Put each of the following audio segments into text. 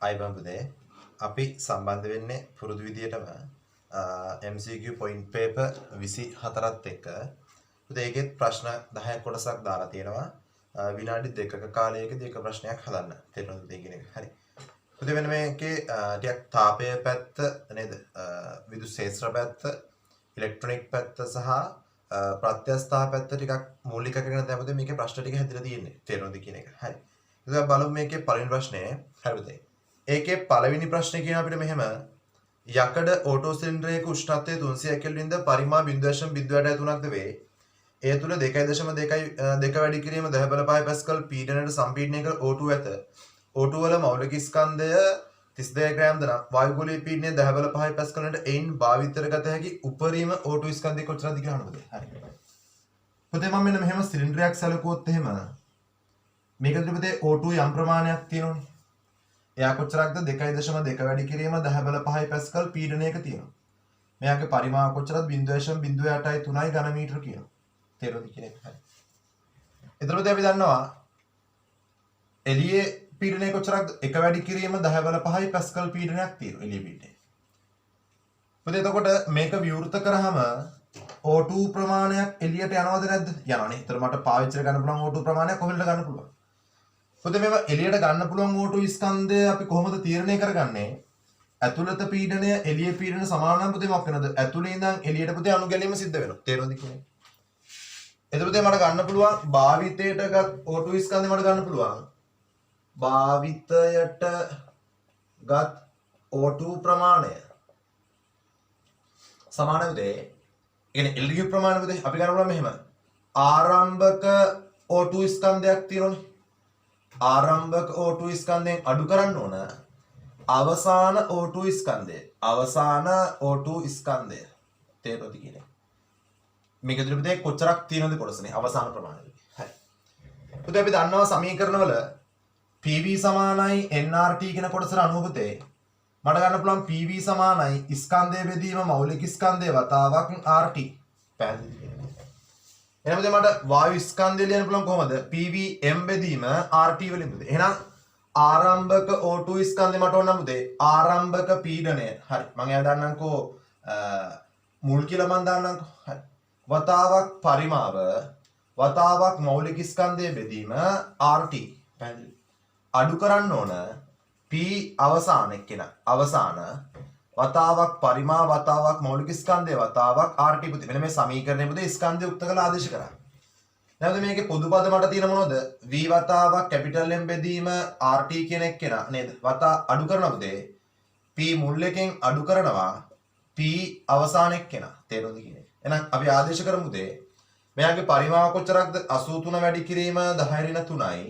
අයිබම් පුතේ අපි සම්බන්ධ වෙන්නේ පුරුදු විදියටම MCQ point paper 24ත් එක්ක. පුතේ ඒකෙත් ප්‍රශ්න 10ක් කොටසක් දාලා තියෙනවා. විනාඩි 2ක කාලයකදී එක ප්‍රශ්නයක් හදන්න. තේරුණාද කියන එක? හරි. පුතේ වෙන මේකේ ටිකක් තාපය පැත්ත නේද? විදුලි ශාස්ත්‍ර පැත්ත, ඉලෙක්ට්‍රොනික පැත්ත සහ ප්‍රත්‍යස්ථා පැත්ත ටිකක් මූලික කරගෙන තමයි මේකේ ප්‍රශ්න ටික හැදිලා තියෙන්නේ. තේරුණාද කියන එක? හරි. ඉතින් බලමු මේකේ පළවෙනි ප්‍රශ්නේ. හරි පුතේ. ඒකේ පළවෙනි ප්‍රශ්නේ කියන අපිට මෙහෙම යකඩ ඕටෝ සිලින්ඩරයක උෂ්ණත්වය 300 කෙල්වින්ද පරිමා 0.083ක්ද වේ. ඒ තුල 2.2 වැඩි කිරීම 10 බල 5 පැස්කල් පීඩනයට සම්පීඩනය කර O2 ඇත. O2 වල මෞලික ස්කන්ධය 32 ග්‍රෑම් දන වායුගෝලීය පීඩනය 10 බල 5 පැස්කල් වලට එයින් භාවිතයට ගත හැකි උපරිම O2 ස්කන්ධය කොච්චරද කියලා අහන්නද? හරි. පුතේ මම මෙන්න මෙහෙම සිලින්ඩරයක් සැලකුවොත් එහෙම මේකද පුතේ O2 යම් ප්‍රමාණයක් තියෙනවනේ. එයා කොච්චරක්ද 2.2 වැඩි කිරීම 10 බල 5 පැස්කල් පීඩනයක තියෙනවා. මෙයාගේ පරිමාව කොච්චරද 0.083යි ඝන මීටර කියනවා. තේරුණාද කියන එක? හරි. එතකොට අපි දන්නවා එළියේ පීඩනය කොච්චරක්ද 1 වැඩි කිරීම 10 බල 5යි පැස්කල් පීඩනයක් තියෙනවා එළියේ පීඩනය. පුතේ එතකොට මේක විවෘත කරාම O2 ප්‍රමාණයක් එළියට යනවද නැද්ද? යනවනේ. ඒතර මට පාවිච්චි කරන්න පුළුවන් O2 ප්‍රමාණයක් කොහෙන්ද ගන්න පුළුවන්? පුතේ මේව එළියට ගන්න පුළුවන් O2 ස්කන්ධය අපි කොහොමද තීරණය කරගන්නේ? ඇතුළත පීඩනය එළියේ පීඩන සමාන නම් පුතේ මොකක් වෙනවද? ඇතුළේ ඉඳන් එළියට පුතේ අණු ගැලීම සිද්ධ වෙනවා. තේරුණාද කියන්නේ? එතකොට මට ගන්න පුළුවන් භාවිතයට ගත් O2 ස්කන්ධය මට ගන්න පුළුවන්. භාවිතයට ගත් O2 ප්‍රමාණය සමාන පුතේ. ඒ කියන්නේ එළියේ ප්‍රමාණය පුතේ අපි ගන්න පුළුවන් මෙහෙම. ආරම්භක O2 ස්කන්ධයක් තියෙනවනේ. ආරම්භක O2 ස්කන්ධයෙන් අඩු කරන්න ඕන අවසාන O2 ස්කන්ධය. අවසාන O2 ස්කන්ධය. තේරුණාද කියන්නේ? මේක දිරිපතේ කොච්චරක් තියෙනවද කොටසනේ අවසාන ප්‍රමාණය. හරි. පුතේ අපි දන්නවා සමීකරණවල PV සමානයි nRT කියන කොටසට අනුව පුතේ මට ගන්න පුළුවන් PV සමානයි ස්කන්ධය බෙදීම මෞලික ස්කන්ධය වතාවක් RT. පැහැදිලිද? එහෙනම් මට වායු ස්කන්ධය ලියන්න පුළුවන් කොහමද? PV m බෙදීම RT වලින් පුතේ. එහෙනම් ආරම්භක O2 ස්කන්ධය මට ඕන නම් පුතේ ආරම්භක පීඩනය. හරි. මම එයා දාන්නම්කෝ මුල් කියලා මම දාන්නම්කෝ. හරි. වතාවක් පරිමාව වතාවක් මෞලික ස්කන්ධය බෙදීම RT. පැහැදිලි. අඩු කරන්න ඕන P අවසාන එක්කෙන. අවසාන වතාවක් පරිමා වතාවක් මෞලික ස්කන්ධය වතාවක් RT පුතේ. මෙන්න මේ සමීකරණය පුතේ ස්කන්ධය උක්ත කරලා ආදේශ කරා. නැවත මේකේ පොදු පද මට තියෙන මොනවද? V වතාවක් කැපිටල් M බෙදීම RT කියන එක කෙනා නේද? වතා අඩු කරනවා පුතේ. P මුල් එකෙන් අඩු කරනවා P අවසාන එක කෙනා. තේරුණාද කියන්නේ? එහෙනම් අපි ආදේශ කරමු පුතේ. මෙයාගේ පරිමාව කොච්චරක්ද? 83 වැඩි කිරීම 10^3යි.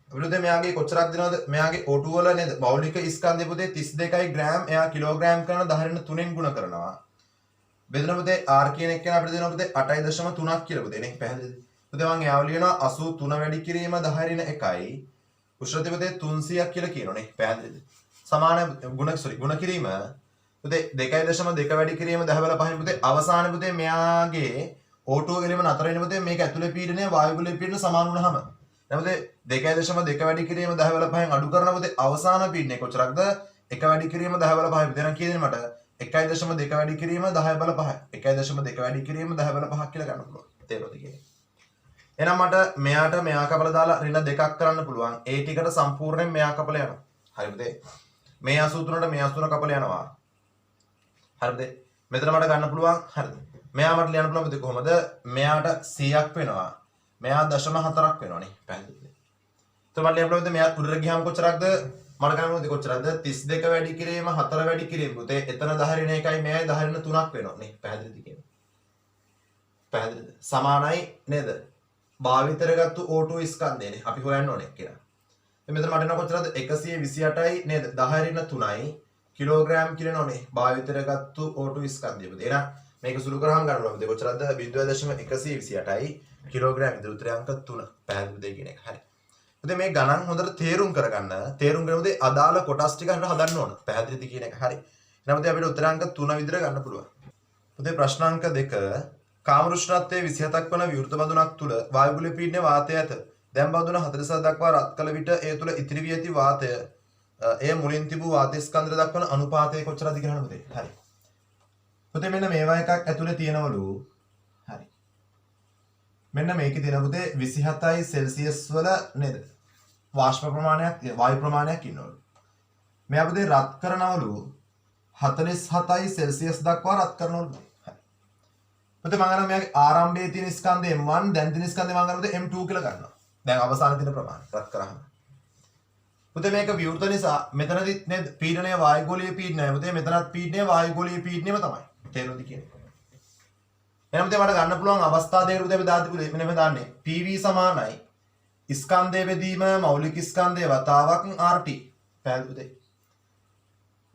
අපිට මෙයාගේ කොච්චරක් දෙනවද? මෙයාගේ O2 වල නේද? මෞලික ස්කන්ධය පුතේ 32යි ග්‍රෑම්. එයා කිලෝග්‍රෑම් කරන 10^3න් ගුණ කරනවා. බෙදන පුතේ R කියන එක අපිට දෙනවා පුතේ 8.3ක් කියලා පුතේ නේ. පැහැදිලිද? පුතේ මම යාව ලියනවා 83 වැඩි කිරීම 10^1යි. උෂ්ණත්වය පුතේ 300ක් කියලා කියනෝනේ. පැහැදිලිද? සමාන ගුණ කිරීම පුතේ 2.2 වැඩි කිරීම 10 බල 5 පුතේ අවසාන පුතේ මෙයාගේ O2 ගැලීම නතර වෙන පුතේ මේක ඇතුලේ පීඩනය වායුගෝලීය පීඩන සමාන වුණාම නැවත 2.2 වැඩි කිරීම 10 බල 5න් අඩු කරන පුතේ අවසාන පීඩනය කොච්චරක්ද? 1 වැඩි කිරීම 10 බල 5 පුතේ නම් කියදෙන්නේ මට 1.2 වැඩි කිරීම 10 බල 5. 1.2 වැඩි කිරීම 10 බල 5ක් කියලා ගන්න පුළුවන්. තේරුණාද කියන්නේ? එහෙනම් මට මෙයාට මෙයා කපලා දාලා ඍණ දෙකක් කරන්න පුළුවන්. ඒ ටිකට සම්පූර්ණයෙන් මෙයා කපලා යනවා. හරි පුතේ. මේ 83ට මේ 83 කපලා යනවා. හරිද? මෙතන මට ගන්න පුළුවන්. හරිද? මෙයා මට ලියන්න පුළුවන් පුතේ කොහමද? මෙයාට 100ක් වෙනවා. මෙයා 0.4ක් වෙනවනේ. පැහැදිලිද? එතකොට මට ලියන්න පුළුවන් මෙයා උඩට ගියාම කොච්චරක්ද? මට ගන්න පුළුවන් කොච්චරක්ද? 32 වැඩි කිරීම 4 වැඩි කිරීම පුතේ. එතන 10^1යි මෙයයි 10^3ක් වෙනවනේ. පැහැදිලිද කියන්නේ? පැහැදිලිද? සමානයි නේද? භාවිතයට ගත්තු O2 ස්කන්ධයනේ අපි හොයන්න ඕනේ කියලා. මෙතන මට එන කොච්චරද? 128යි නේද? 10^3යි කිලෝග්‍රෑම් කියනෝනේ. භාවිතයට ගත්තු O2 ස්කන්ධය පුතේ. එහෙනම් මේක සුළු කරාම ගන්න පුළුවන් පුතේ කොච්චරද? 0.128යි කිලෝග්‍රෑම් ඉදිරි උත්තරය අංක 3. පැහැදිලිද කියන එක. හරි. පුතේ මේ ගණන් හොඳට තේරුම් කරගන්න. තේරුම් කරගෙන පුතේ අදාළ කොටස් ටික හදන්න ඕන. පැහැදිලිද කියන එක. හරි. එහෙනම් පුතේ අපිට උත්තර අංක 3 විතර ගන්න පුළුවන්. පුතේ ප්‍රශ්න අංක 2 කාම උෂ්ණත්වයේ 27ක් වන විවෘත බඳුනක් තුල වායුගෝලීය පීඩනය වාතය ඇත. දැන් බඳුන 47 දක්වා රත් කළ විට ඒ තුල ඉතිරි වී ඇති වාතය එය මුලින් තිබූ වාතය ස්කන්ධයට දක්වන අනුපාතය කොච්චරද කියලා අහන්න පුතේ. හරි. පුතේ මෙන්න මේවා එකක් ඇතුලේ තියෙනවලු. හරි. මෙන්න මේකේ තියෙන පුතේ 27යි සෙල්සියස් වල නේද? වාෂ්ප ප්‍රමාණයක් වායු ප්‍රමාණයක් ඉන්නවලු. මෙයා පුතේ රත් කරනවලු 47යි සෙල්සියස් දක්වා රත් කරනවලු. හරි. පුතේ මම ගන්නවා මෙයාගේ ආරම්භයේ තියෙන ස්කන්ධය M1 දැන් තියෙන ස්කන්ධය මම ගන්නවා පුතේ M2 කියලා ගන්නවා. දැන් අවසානයේ තියෙන ප්‍රමාණය රත් කරාම. පුතේ මේක විවෘත නිසා මෙතනදිත් නේද පීඩනය වායුගෝලීය පීඩනය. පුතේ මෙතනත් පීඩනය වායුගෝලීය පීඩනයම තමයි. තේරුණාද කියන්නේ? එහෙනම් පුතේ මට ගන්න පුළුවන් අවස්ථා දෙක පුතේ අපි දාද්දි පුතේ මෙන්න මේ දාන්නේ PV සමානයි ස්කන්ධයේ බෙදීම මෞලික ස්කන්ධයේ වතාවක් RT. පැහැදිලිද පුතේ?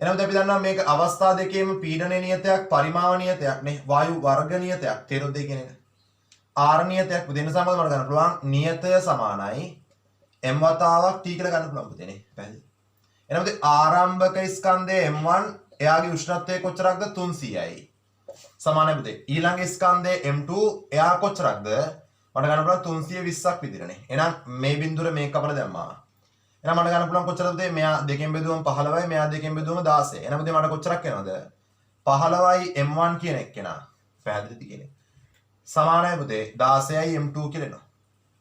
එහෙනම් පුතේ අපි දන්නවා මේක අවස්ථා දෙකේම පීඩන නියතයක් පරිමාව නියතයක් නේ වායු වර්ග නියතයක්. තේරුණාද කියන එක? R නියතයක් පුතේ වෙන සමග මට ගන්න පුළුවන් නියතය සමානයි M වතාවක් T කියලා ගන්න පුළුවන් පුතේ නේ. පැහැදිලි? එහෙනම් පුතේ ආරම්භක ස්කන්ධයේ M1 එයාගේ උෂ්ණත්වය කොච්චරක්ද 300යි. සමානයි පුතේ. ඊළඟ ස්කන්ධයේ M2 එයා කොච්චරක්ද? මට ගන්න පුළුවන් 320ක් විදිහටනේ. එහෙනම් මේ බිඳුර මේක අපල දැම්මා. එහෙනම් මට ගන්න පුළුවන් කොච්චරද පුතේ? මෙයා දෙකෙන් බෙදුවම 15යි, මෙයා දෙකෙන් බෙදුවම 16. එහෙනම් පුතේ මට කොච්චරක් එනවද? 15යි M1 කියන එක්කෙනා. පැහැදිලිද කියන්නේ? සමානයි පුතේ 16යි M2 කියලා එනවා.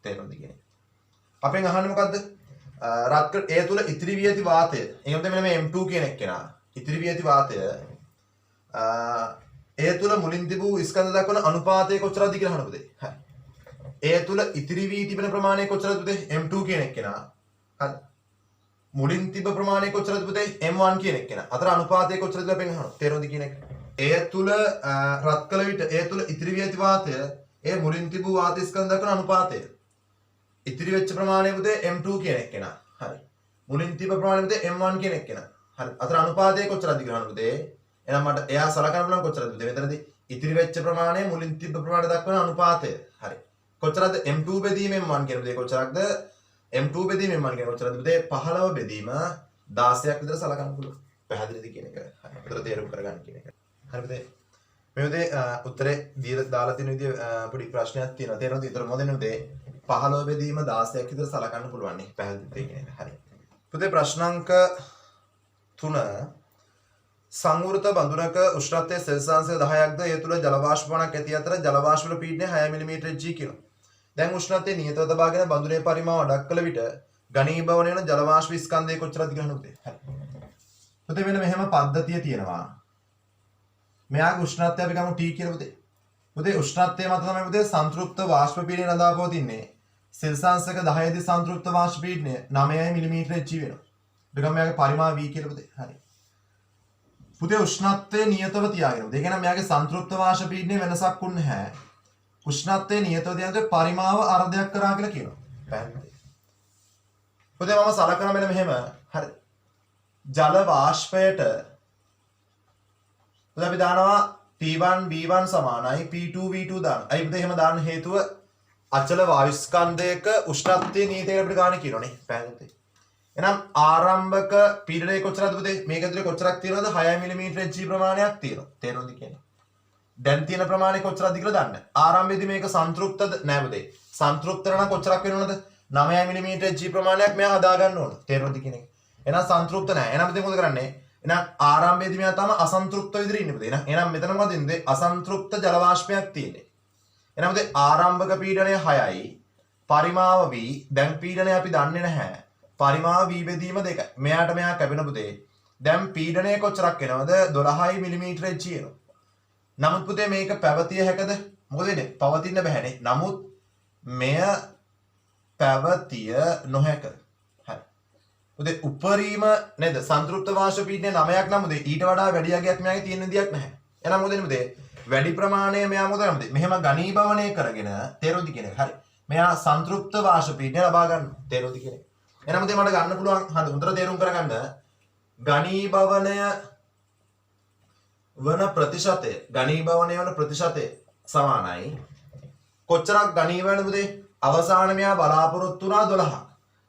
තේරුණාද කියන්නේ? අපෙන් අහන්නේ මොකද්ද? රත් ඒ තුල ඉතිරි වී ඇති වාතය. එහෙනම් මෙන්න මේ M2 කියන එක්කෙනා. ඉතිරි වී ඇති වාතය ඒ තුල මුලින් තිබූ ස්කන්ධ දක්වන අනුපාතය කොච්චරද කියලා අහන්න පුතේ. හරි. ඒ තුල ඉතිරි වී තිබෙන ප්‍රමාණය කොච්චරද පුතේ? M2 කියන එක්කෙනා. හරි. මුලින් තිබ්බ ප්‍රමාණය කොච්චරද පුතේ? M1 කියන එක්කෙනා. අතර අනුපාතය කොච්චරද කියලා අපෙන් අහනවා. තේරුණාද කියන එක? ඒ තුල රත් කළ විට ඒ තුල ඉතිරි වී ඇති වාතය ඒ මුලින් තිබූ වාත ස්කන්ධ දක්වන අනුපාතය. ඉතිරි වෙච්ච ප්‍රමාණය පුතේ M2 කියන එක්කෙනා. හරි. මුලින් තිබ්බ ප්‍රමාණය පුතේ M1 කියන එක්කෙනා. හරි. අතර අනුපාතය කොච්චරද කියලා අහන්න පුතේ. එහෙනම් මට එයා සලකන්න පුළුවන් කොච්චරද පුතේ? මෙතනදී ඉතිරි වෙච්ච ප්‍රමාණය මුලින් තිබ්බ ප්‍රමාණය දක්වන අනුපාතය. හරි. කොච්චරද M2 බෙදීම M1 කියන පුතේ කොච්චරක්ද? M2 බෙදීම M1 කියන කොච්චරද පුතේ? 15 බෙදීම 16ක් විතර සලකන්න පුළුවන්. පැහැදිලිද කියන එක? හරි. විතර තේරුම් කරගන්න කියන එක. හරි පුතේ. මේ උදේ උත්තරේ දීලා දාලා තියෙන විදිය පොඩි ප්‍රශ්නයක් තියෙනවා. තේරෙනවද? ඊතර මොදෙන උදේ 15 බෙදීම 16ක් විතර සලකන්න පුළුවන් නේ. පැහැදිලිද කියන එක? හරි. පුතේ ප්‍රශ්නාංක 3 සංවෘත බඳුනක උෂ්ණත්වය සෙල්සියස් 10ක්ද ඒ තුල ජල වාෂ්පණක් ඇති අතර ජල වාෂ්පවල පීඩනය 6 mm Hg කියනවා. දැන් උෂ්ණත්වය නියතව තබාගෙන බඳුනේ පරිමාව අඩක් කළ විට ඝනීභවන වෙන ජල වාෂ්ප ස්කන්ධය කොච්චරද කියලා අහන්න පුතේ. හරි. පුතේ මෙන්න මෙහෙම පද්ධතිය තියෙනවා. මෙයාගේ උෂ්ණත්වය අපි ගමු T කියලා පුතේ. පුතේ උෂ්ණත්වය මත තමයි පුතේ සංතෘප්ත වාෂ්ප පීඩනය නදා පවතින්නේ. සෙල්සියස් 10 දී සංතෘප්ත වාෂ්ප පීඩනය 9 mm Hg වෙනවා. අපි ගමු මෙයාගේ පරිමාව V කියලා පුතේ. හරි. පුතේ උෂ්ණත්වය නියතව තියාගෙන. ඒ කියන්නේ මෙයාගේ සංතෘප්ත වාෂ්ප පීඩනයේ වෙනසක් වුන්නේ නැහැ. උෂ්ණත්වය නියතව තියාගෙන පරිමාව අර්ධයක් කරා කියලා කියනවා. පැහැදිලිද? පුතේ මම සලකන මෙන්න මෙහෙම. හරි. ජල වාෂ්පයට පුතේ අපි දානවා P1 B1 සමානයි P2 V2 දානවා. අයි පුතේ එහෙම දාන්න හේතුව අචල වායු ස්කන්ධයක උෂ්ණත්වය නියතයට අපිට ගන්න කියනෝනේ. පැහැදිලිද? එහෙනම් ආරම්භක පීඩනය කොච්චරද පුතේ? මේක ඇතුලේ කොච්චරක් තියෙනවද? 6 mm Hg ප්‍රමාණයක් තියෙනවා. තේරෙනවද කියන්නේ? දැන් තියෙන ප්‍රමාණය කොච්චරද කියලා දන්න. ආරම්භයේදී මේක සංතෘප්තද නෑ පුතේ. සංතෘප්ත නම් කොච්චරක් වෙනවද? 9 mm Hg ප්‍රමාණයක් මෙයා හදා ගන්න ඕන. තේරෙනවද කියන්නේ? එහෙනම් සංතෘප්ත නෑ. එහෙනම් පුතේ මොකද කරන්නේ? එහෙනම් ආරම්භයේදී මෙයා තම අසන්තෘප්ත විදිහට ඉන්නේ පුතේ. එහෙනම් මෙතන මොකද ඉන්නේ? අසන්තෘප්ත ජල වාෂ්පයක් තියෙන්නේ. එහෙනම් පුතේ ආරම්භක පීඩනය 6යි. පරිමාව V. දැන් පීඩනය අපි දන්නේ නැහැ. පරිමාව V බෙදීම 2යි. මෙයාට මෙයා කැපෙන පුතේ. දැන් පීඩනය කොච්චරක් එනවද? 12 mm Hg එනවා. නමුත් පුතේ මේක පැවතිය හැකද? මොකද වෙන්නේ? පවතින්න බෑනේ. නමුත් මෙය පැවතිය නොහැක. හරි. පුතේ උපරිම නේද? සංතෘප්ත වාෂ්ප පීඩනය 9ක් නම් පුතේ ඊට වඩා වැඩි යගයක් මෙයාගේ තියෙන විදියක් නැහැ. එහෙනම් මොකද වෙන්නේ පුතේ? වැඩි ප්‍රමාණය මෙයා මොකද කරන්නේ? මෙහෙම ඝනීභවනය කරගෙන තේරුම්ද කියන්නේ? හරි. මෙයා සංතෘප්ත වාෂ්ප පීඩනය ලබා ගන්න. තේරුම්ද කියන්නේ? එහෙනම් මුතේ මට ගන්න පුළුවන් හරි උන්තර තේරුම් කරගන්න ඝනීභවනය වන ප්‍රතිශතය සමානයි කොච්චරක් ඝනීභවනද පුතේ අවසාන මෙයා බලාපොරොත්තු වුණා 12ක්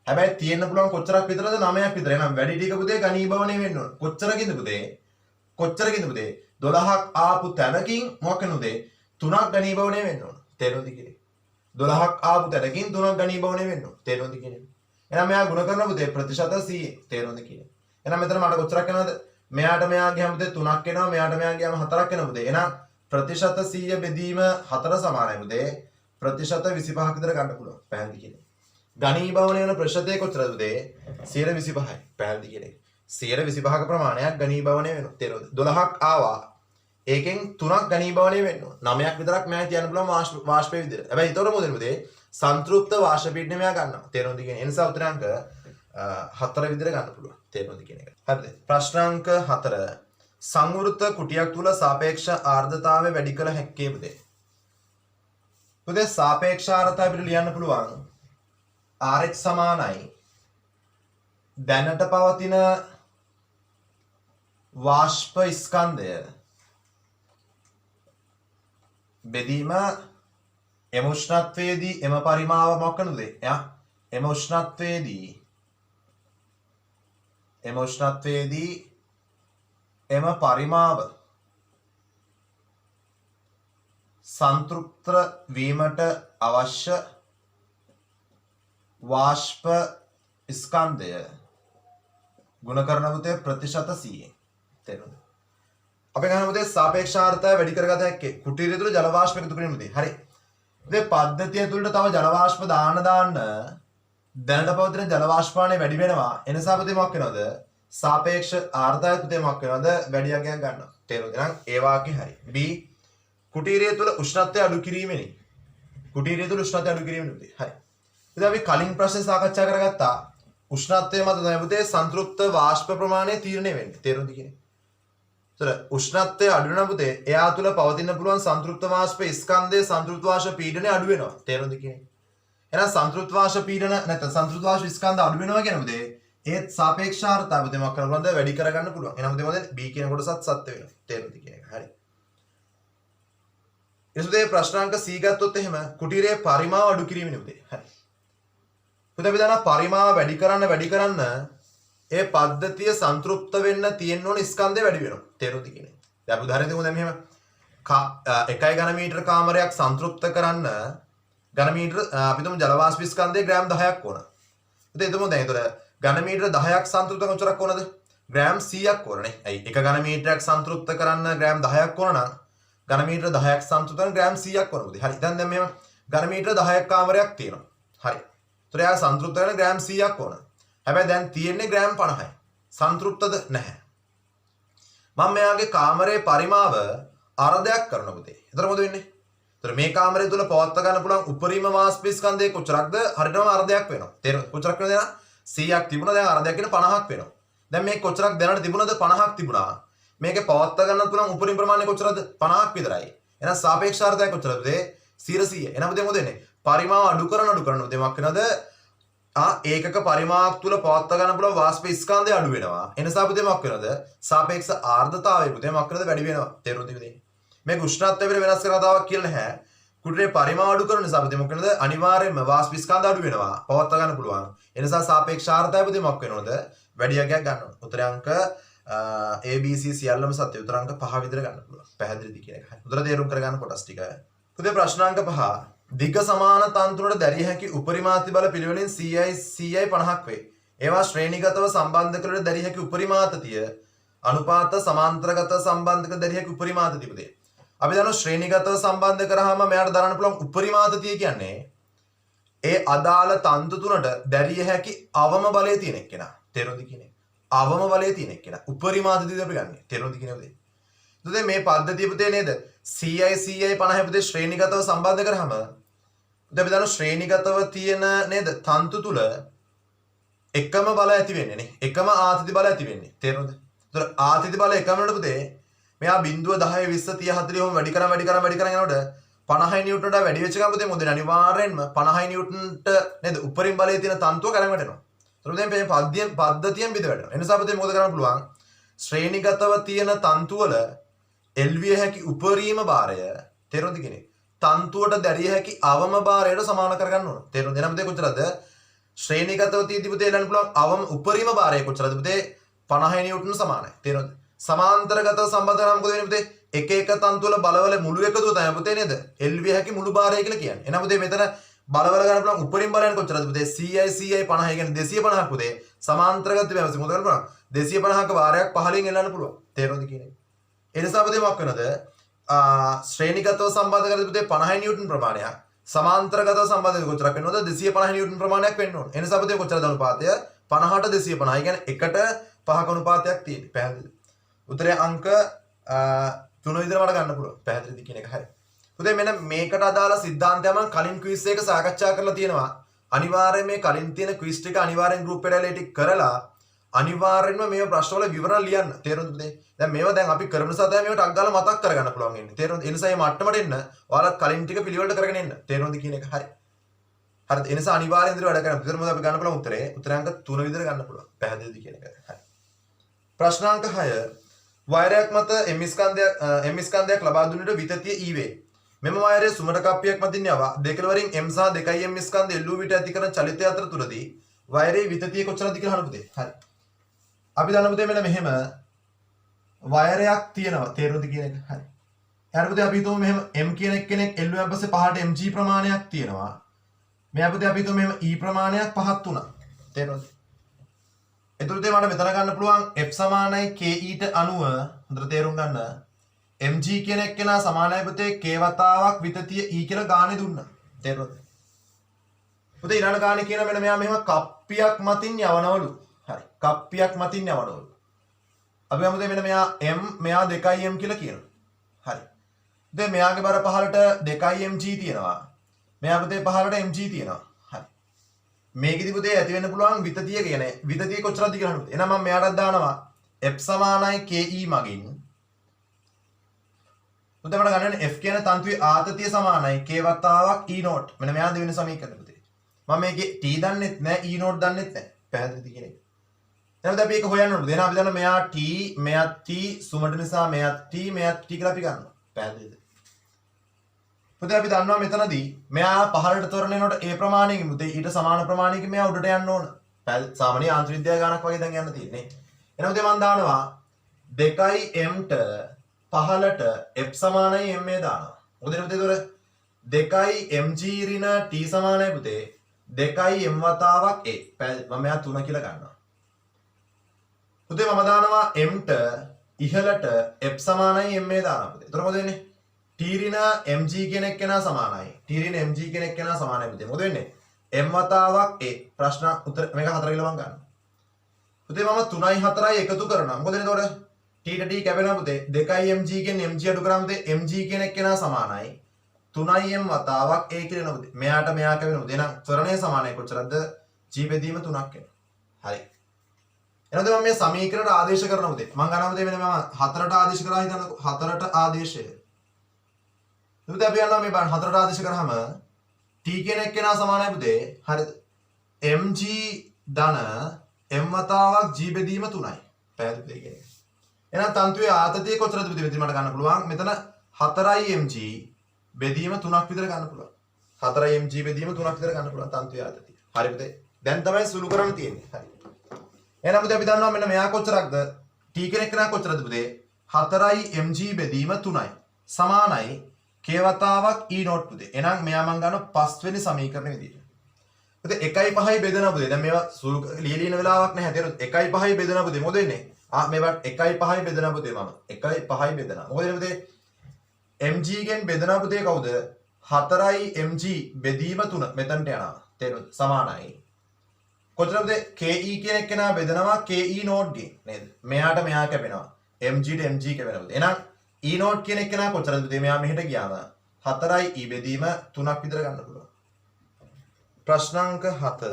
හැබැයි තියෙන්න පුළුවන් කොච්චරක් විතරද 9ක් විතර එහෙනම් වැඩි ටික පුතේ ඝනීභවනය වෙන්න ඕන කොච්චරකින්ද පුතේ 12ක් ආපු තැනකින් මොකක් වෙනවද 3ක් ඝනීභවනය වෙන්න ඕන තේරුණාද කියන්නේ 12ක් ආපු තැනකින් 3ක් ඝනීභවනය වෙන්න ඕන තේරුණාද කියන්නේ එහෙනම් මෙයා ගුණ කරන පුතේ ප්‍රතිශත 100 තේරුණාද කියන්නේ එහෙනම් මෙතන මට කොච්චරක් එනවද? මෙයාට මෙයා ගියාම පුතේ 3ක් එනවා. මෙයාට මෙයා ගියාම 4ක් එනවා පුතේ. එහෙනම් ප්‍රතිශත 100 බෙදීම 4 සමානයි පුතේ. ප්‍රතිශත 25ක විතර ගන්න පුළුවන්. පැහැදිලි කියන්නේ. ඝනීභවනය වෙන ප්‍රතිශතය කොච්චරද පුතේ? 125යි. පැහැදිලි කියන්නේ. 125ක ප්‍රමාණයක් ඝනීභවනය වෙනවා. තේරෙනවද? 12ක් ආවා. ඒකෙන් 3ක් ඝනීභවනය වෙන්න ඕන. 9ක් විතරක් මෙයා තියන්න පුළුවන් වාෂ්පයේ විදිහට. හැබැයි ඒතකොට මොකද පුතේ? සංතෘප්ත වාෂ්ප පීඩනය මෙයා ගන්නවා. තේරෙනවද කියන්නේ? ඒ නිසා උත්තරාංක 4 විදිහට ගන්න පුළුවන්. තේරෙනවද කියන එක. හරිද? ප්‍රශ්නාංක 4 සංවෘත කුටියක් තුල සාපේක්ෂ ආර්ද්‍රතාවය වැඩි කළ හැක්කේ පුතේ. පුතේ සාපේක්ෂ ආර්ද්‍රතාවය අපිට ලියන්න පුළුවන් RH සමානයි දැනට පවතින වාෂ්ප ස්කන්ධය බෙදීම එම උෂ්ණත්වයේදී එම පරිමාව මොකක් කරනද? එම උෂ්ණත්වයේදී එම පරිමාව සංතෘප්ත වීමට අවශ්‍ය වාෂ්ප ස්කන්ධය ගුණ කරන පුතේ ප්‍රතිශත 100. තේරුණාද? අපි ගන්න පුතේ සාපේක්ෂ ආර්ද්‍රතාවය වැඩි කරගත හැක්කේ කුටීරය තුළ ජල වාෂ්ප එකතු කිරීම පුතේ. හරි. ඉතින් පද්ධතිය තුළට තව ජල වාෂ්ප දාන්න දැනට පවතින ජල වාෂ්පාණය වැඩි වෙනවා. ඒ නිසා පුතේ මොකක් වෙනවද? සාපේක්ෂ ආර්ද්‍රතාවය පුතේ මොකක් වෙනවද? වැඩි යගයක් ගන්නවා. තේරුණාද? එහෙනම් ඒ වාක්‍යය හරි. B කුටීරය තුළ උෂ්ණත්වය අඩු කිරීමෙනි. කුටීරය තුළ උෂ්ණත්වය අඩු කිරීමෙනි පුතේ. හරි. ඉතින් අපි කලින් ප්‍රශ්නේ සාකච්ඡා කරගත්තා උෂ්ණත්වය මත තමයි පුතේ සංතෘප්ත වාෂ්ප ප්‍රමාණය තීරණය වෙන්නේ. තේරුණාද කියන්නේ? ඒතර උෂ්ණත්වය අඩු වෙන පුතේ එයා තුළ පවතින පුළුවන් සංතෘප්ත වාෂ්ප ස්කන්ධයේ සංතෘප්ත වාෂ්ප පීඩනය අඩු වෙනවා. තේරුණාද කියන්නේ? එහෙනම් සංතෘප්ත වාෂ්ප පීඩන නැත්නම් සංතෘප්ත වාෂ්ප ස්කන්ධ අඩු වෙනවා කියන පුතේ ඒත් සාපේක්ෂ ආර්ද්‍රතාවය පුතේ මොකක් කරනවද? වැඩි කරගන්න පුළුවන්. එහෙනම් පුතේ මොකද? B කියන කොටසත් සත්‍ය වෙනවා. තේරුණාද කියන එක. හරි. ඊට ප්‍රශ්නාංක C ගත්තොත් එහෙම කුටීරයේ පරිමාව අඩු කිරීමනේ පුතේ. හරි. පුතේ අපි දන්නා පරිමාව වැඩි කරන්න ඒ පද්ධතිය සංතෘප්ත වෙන්න තියෙන්න ඕන ස්කන්ධය වැඩි වෙනවා. තේරුණාද කියන්නේ? දැන් අපි උදාහරණයක් දෙමු දැන් මෙහෙම 1 ඝන මීටර කාමරයක් සංතෘප්ත කරන්න ඝන මීටර අපි තුමු ජල වාෂ්ප ස්කන්ධය ග්‍රෑම් 10ක් ඕන. පුතේ හිතමු දැන් ඒතර ඝන මීටර 10ක් සංතෘප්ත කරන කොච්චරක් ඕනද? ග්‍රෑම් 100ක් ඕනනේ. ඇයි 1 ඝන මීටරයක් සංතෘප්ත කරන්න ග්‍රෑම් 10ක් ඕන නම් ඝන මීටර 10ක් සංතෘප්ත කරන ග්‍රෑම් 100ක් ඕන පුතේ. හරි. දැන් මෙහෙම ඝන මීටර 10ක් කාමරයක් තියෙනවා. හරි. ඒතර එයා සංතෘප්ත කරන ග්‍රෑම් 100ක් ඕන. හැබැයි දැන් තියෙන්නේ ග්‍රෑම් 50යි. සංතෘප්තද නැහැ. මම මෙයාගේ කාමරයේ පරිමාව අර්ධයක් කරනවා පුතේ. එතකොට මොකද වෙන්නේ? එතකොට මේ කාමරය තුල පවත්වා ගන්න පුළුවන් උපරිම වාෂ්ප ස්කන්ධය කොච්චරක්ද? හරියටම අර්ධයක් වෙනවා. තේරෙනවද? කොච්චරක් වෙනවද එහෙනම්? 100ක් තිබුණා දැන් අර්ධයක් කියන 50ක් වෙනවා. දැන් මේ කොච්චරක් දැනට තිබුණාද? 50ක් තිබුණා. මේකේ පවත්වා ගන්න පුළුවන් උපරිම ප්‍රමාණය කොච්චරද? 50ක් විතරයි. එහෙනම් සාපේක්ෂ ආර්ද්‍රතාවය කොච්චරද පුතේ? 100. එහෙනම් පුතේ මොකද වෙන්නේ? පරිමාව අඩු කරන පුතේ මොකක් වෙනවද? ඒකක පරිමාවක් තුල පවත්වා ගන්න පුළුවන් වාෂ්ප ස්කන්ධය අඩු වෙනවා. ඒ නිසා පුතේ මොකක් වෙනවද? සාපේක්ෂ ආර්ද්‍රතාවය පුතේ මොකක් වෙනවද? වැඩි වෙනවා. තේරුණාද පුතේ? මේක උෂ්ණත්වය වෙනස් කරන කතාවක් කියලා නැහැ. කුටීරේ පරිමාව අඩු කරන නිසා පුතේ මොකක් වෙනවද? අනිවාර්යයෙන්ම වාෂ්ප ස්කන්ධ අඩු වෙනවා. පවත්වා ගන්න පුළුවන්. ඒ නිසා සාපේක්ෂ ආර්ද්‍රතාවය පුතේ මොකක් වෙනවද? වැඩි යගයක් ගන්නවා. උත්තරේ අංක A B C සියල්ලම සත්‍ය. උත්තර අංක 5 විතර ගන්න පුළුවන්. පැහැදිලිද කියන එක. හරි. උත්තර තේරුම් කරගන්න කොටස් ටික. පුතේ ප්‍රශ්නාංක 5 දිග සමාන තන්තුරට දැරිය හැකි උපරිමාති බල පිළිවෙලින් CI 50ක් වේ. ඒවා ශ්‍රේණිගතව සම්බන්ධ කරලා දැරිය හැකි උපරිමාතතිය අනුපාත සමාන්තරගත සම්බන්ධ කර දැරිය හැකි උපරිමාතතිය පුතේ. අපි දන්නවා ශ්‍රේණිගතව සම්බන්ධ කරාම මෙයාට දරන්න පුළුවන් උපරිමාතතිය කියන්නේ ඒ අදාළ තන්තු තුනට දැරිය හැකි අවම බලය තියෙන එක්කෙනා. තේරුණාද කියන්නේ? අවම බලය තියෙන එක්කෙනා. උපරිමාතතියද අපි ගන්නෙ. තේරුණාද කියන්නේ පුතේ? එතකොට මේ පද්ධතිය පුතේ නේද? CI 50 පුතේ ශ්‍රේණිගතව සම්බන්ධ කරාම අපි දන්නවා ශ්‍රේණිගතව තියෙන නේද තන්තු තුල එකම බල ඇති වෙන්නේ නේ. එකම ආතති බල ඇති වෙන්නේ. තේරුණාද? ඒතර ආතති බල එකම නේද පුතේ? මෙයා 0 10 20 30 40 ඔහොම වැඩි කරන් යනකොට 50 නිව්ටන්ට වැඩි වෙච්ච ගමන් පුතේ මොකද අනිවාර්යෙන්ම 50 නිව්ටන්ට නේද උපරිම බලයේ තියෙන තන්තුව කරන් වැටෙනවා. ඒතර දැන් මේ පද්ධතියෙන් බිඳ වැටෙනවා. ඒ නිසා පුතේ මොකද කරන්න පුළුවන්? ශ්‍රේණිගතව තියෙන තන්තු වල එල්විය හැකි උපරිම භාරය තේරුණාද කියන්නේ? තන්තුවට දැරිය හැකි අවම භාරයට සමාන කරගන්න ඕන. තේරුණාද? එහෙනම් පුතේ කොච්චරද? ශ්‍රේණිගතව තියෙද්දි පුතේ එලන්න පුළුවන් අවම උපරිම භාරය කොච්චරද පුතේ? 50 නිව්ටන් සමානයි. තේරුණාද? සමාන්තරගතව සම්බන්ධ කරාම මොකද වෙන්නේ පුතේ? එක එක තන්තු වල බලවල මුළු එකතුව තමයි පුතේ නේද? එල්විය හැකි මුළු භාරය කියලා කියන්නේ. එහෙනම් පුතේ මෙතන බලවල ගන්න පුළුවන් උපරිම බලයන් කොච්චරද පුතේ? CI 50 කියන්නේ 250ක් පුතේ. සමාන්තරගත වෙනස මොකද කරන්න පුළුවන්? 250ක වාරයක් පහලින් එල්ලන්න පුළුවන්. තේරෙනවද කියන්නේ? ඒ නිසා පුතේ මොකක් වෙනවද? ශ්‍රේණිගතව සම්බන්ධ කරලා පුතේ 50 නිව්ටන් ප්‍රමාණයක් සමාන්තරගතව සම්බන්ධ කොච්චරක් වෙනවද? 250 නිව්ටන් ප්‍රමාණයක් වෙන්න ඕන. ඒ නිසා පුතේ කොච්චරද අනුපාතය? 50ට 250. ඒ කියන්නේ 1ට 5ක අනුපාතයක් තියෙන්නේ. පැහැදිලිද? උත්තරේ අංක 3 විතර මට ගන්න පුළුවන්. පැහැදිලිද කියන එක හරි. පුතේ මෙන්න මේකට අදාළ સિદ્ધාන්තය මම කලින් ක්විස් එක සාකච්ඡා කරලා තියෙනවා. අනිවාර්යයෙන් මේ කලින් තියෙන ක්විස් ටික අනිවාර්යෙන් ගෲප් එකට ඇලේටි කරලා අනිවාර්යෙන්ම මේ ප්‍රශ්න වල විවරණ ලියන්න. තේරුණාද පුතේ? දැන් මේවා දැන් අපි කරන නිසා තමයි මේවට අග්ගාලා මතක් කරගන්න පුළුවන් ඉන්නේ. තේරුණාද? ඒ නිසා මේ මට්ටමට එන්න ඔයාලා කලින් ටික පිළිවෙලට කරගෙන එන්න. තේරුණාද කියන එක හරි. හරිද? ඒ නිසා අනිවාර්යෙන් ඉදිරිය වැඩ කරන්න. විතර මොකද අපි ගන්න පුළුවන් උත්තරේ? උත්තරාංක 3 විතර ගන්න පුළුවන්. පැහැදිලිද කියන එක. හරි. ප්‍රශ්නාංක 6. වෛරයක් මත m ස්කන්ධයක් ලබා දුන්නට විතතිය E වේ. මෙම වෛරය සුමට කප්පියක් මතින් යවා දෙකලවරින් m සහ 2m ස්කන්ධ එල්ලූ විට ඇති කරන චලිතය අතර තුරදී වෛරයේ විතතිය කොච්චරද කියලා අහන්න පුතේ. හරි. අපි දන්න පුතේ මෙන්න මෙහෙම වෛරයක් තියෙනවා. තේරුණාද කියන එක? හරි. ඊට පුතේ අපි හිතමු මෙහෙම m කියන එක්කෙනෙක් එල්ලුවාන් පස්සේ පහට mg ප්‍රමාණයක් තියෙනවා. මෙයා පුතේ අපි හිතමු මෙහෙම e ප්‍රමාණයක් පහක් තුනක්. තේරුණාද? එතකොට මට මෙතන ගන්න පුළුවන් f සමානයි ke ට අනුව හොඳට තේරුම් ගන්න mg කියන එක්කෙනා සමානයි පුතේ k වතාවක් විතතිය e කියලා ගානේ දුන්නා. තේරුණාද? පුතේ ඊළඟ ගානේ කියන මෙන්න මෙයා මෙහෙම කප්පියක් මතින් යවනවලු. හරි. කප්පියක් මතින් යවනවලු. අපි මොකද මෙන්න මෙයා m මෙයා 2m කියලා කියනවා. හරි. දැන් මෙයාගේ බර පහලට 2mg තියෙනවා. මෙයා පුතේ පහලට mg තියෙනවා. හරි. මේකෙදි පුතේ ඇති වෙන්න පුළුවන් විතතිය කියන්නේ විතතිය කොච්චරද කියලා අහන්න. එහෙනම් මම මෙයාටත් දානවා f සමානයි ke මගින්. පුතේ මට ගන්න f කියන තන්තුවේ ආතතිය සමානයි k වතාවක් e නෝට්. මෙන්න මෙයා දෙවෙනි සමීකරණය පුතේ. මම මේකේ t දන්නෙත් නැහැ e නෝට් දන්නෙත් නැහැ. පැහැදිලිද කියන එක? එහෙනම් අපි ඒක හොයන්න ඕනේ. එහෙනම් අපි දන්නවා මෙයා t මෙයා t සුමට නිසා මෙයා t මෙයා t කියලා අපි ගන්නවා. පැහැදිලිද? පුතේ අපි දන්නවා මෙතනදී මෙයා පහළට ත්වරණ වෙනකොට a ප්‍රමාණයකින් පුතේ ඊට සමාන ප්‍රමාණයකින් මෙයා උඩට යන්න ඕන. සාමාන්‍ය ආන්තර විද්‍යා ගණනක් වගේ දැන් යන්න තියෙන්නේ. එහෙනම් පුතේ මම දානවා 2m ට පහළට f සමානයි m දානවා. මොකද පුතේ ඒතර 2mg ඍණ t සමානයි පුතේ 2m වතාවක් a. මම මෙයා 3 කියලා ගන්නවා. පුතේ මම දානවා m ට ඉහළට f සමානයි m දානවා පුතේ. ඒතර මොකද වෙන්නේ? t ඍණ mg කියන එක්කෙනා සමානයි. t ඍණ mg කියන එක්කෙනා සමානයි පුතේ. මොකද වෙන්නේ? m වතාවක් a. ප්‍රශ්න උත්තර මේක 4 කියලා මම ගන්නවා. පුතේ මම 3යි 4යි එකතු කරනවා. මොකද එතකොට t ට t කැපෙනවා පුතේ. 2mg කියන mg අඩු කරාම පුතේ mg කියන එක්කෙනා සමානයි. 3m වතාවක් a කියලා එනවා පුතේ. මෙයාට මෙයා කැපෙනවා පුතේ. එහෙනම් ත්වරණය සමානයි කොච්චරද? g බෙදීම 3ක් වෙනවා. හරි. එහෙනම් මම මේ සමීකරණයට ආදේශ කරනවා පුතේ. මම ගන්නවා පුතේ මෙන්න මම 4ට ආදේශ කරා හිතන්නකෝ. 4ට ආදේශය. පුතේ අපි යනවා මේ බලන්න 4ට ආදේශ කරාම t කියන එක්කෙනා සමානයි පුතේ. හරිද? mg ධන m වතාවක් g බෙදීම 3යි. පැහැදිලිද කියන්නේ? එහෙනම් තන්තුවේ ආතතිය කොච්චරද පුතේ? මෙතන මට ගන්න පුළුවන්. මෙතන 4යි mg බෙදීම 3ක් විතර ගන්න පුළුවන්. 4යි mg බෙදීම 3ක් විතර ගන්න පුළුවන් තන්තුවේ ආතතිය. හරි පුතේ. දැන් තමයි සුළු කරන්න තියෙන්නේ. හරි. එහෙනම් පුතේ අපි දන්නවා මෙන්න මෙයා කොච්චරක්ද? t කියන එක්කෙනා කොච්චරද පුතේ? 4යි mg බෙදීම 3යි. සමානයි k වතාවක් e නෝට් පුතේ. එහෙනම් මෙයා මම ගන්නවා 5 වෙනි සමීකරණය විදියට. පුතේ 1යි 5යි බෙදනවා පුතේ. දැන් මේවා සුළු ලියලින වෙලාවක් නැහැ. තේරුණාද? 1යි 5යි බෙදනවා පුතේ. මොකද වෙන්නේ? මේවට 1යි 5යි බෙදනවා පුතේ මම. 1යි 5යි බෙදනවා. මොකද වෙන්නේ පුතේ? mg ගෙන් බෙදනවා පුතේ කවුද? 4යි mg බෙදීම 3 මෙතනට යනවා. තේරුණාද? සමානයි. කොච්චරද ke කියන එක්කෙනා බෙදනවා ke නෝට් ගෙන් නේද? මෙයාට මෙයා කැපෙනවා. mg ට mg කැපෙනවා. එහෙනම් e නෝට් කියන එක්කෙනා කොච්චරද පුතේ? මෙයා මෙහෙට ගියාම 4යි e බෙදීම 3ක් විතර ගන්න පුළුවන්. ප්‍රශ්නාංක 7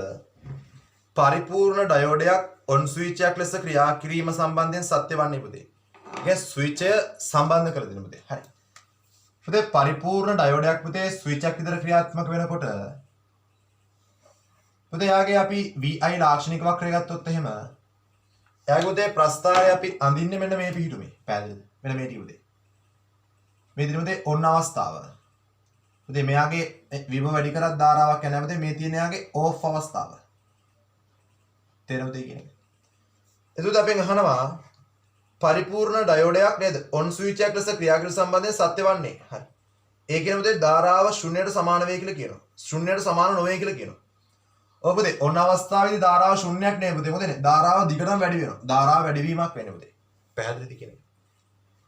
පරිපූර්ණ ඩයෝඩයක් ඔන් ස්විච් එකක් ලෙස ක්‍රියා කිරීම සම්බන්ධයෙන් සත්‍ය වන්නේ පුතේ. ඒ ස්විච් එක සම්බන්ධ කරලා දෙන්න පුතේ. හරි. පුතේ පරිපූර්ණ ඩයෝඩයක් පුතේ ස්විච් එකක් විතර ක්‍රියාත්මක වෙනකොට පුතේ යාගේ අපි vi ලාක්ෂණික වක්‍රය ගත්තොත් එහෙම යාගේ පුතේ ප්‍රස්ථාරය අපි අඳින්නේ මෙන්න මේ පිටුමේ. පැහැදිලිද? මෙන්න මේ ටික පුතේ. මේ දින පුතේ ඔන්න අවස්ථාව. පුතේ මෙයාගේ විභව වැඩි කරත් ධාරාවක් යනවා පුතේ මේ තියෙන යාගේ ඕෆ් අවස්ථාව. තේරෙනවද කියන්නේ? එතකොට අපෙන් අහනවා පරිපූර්ණ ඩයෝඩයක් නේද? ඔන් ස්විච් එකක් ලෙස ක්‍රියා කිරීම සම්බන්ධයෙන් සත්‍ය වන්නේ. හරි. ඒ කියන පුතේ ධාරාව ශුන්‍යයට සමාන වේ කියලා කියනවා. ශුන්‍යයට සමාන නොවේ කියලා කියනවා. ඔව් පුතේ ඔන්න අවස්ථාවේදී ධාරාව ශුන්‍යයක් නේ පුතේ. මොකද ධාරාව දිගටම වැඩි වෙනවා. ධාරාව වැඩි වීමක් වෙන්නේ පුතේ. පැහැදිලිද කියන්නේ?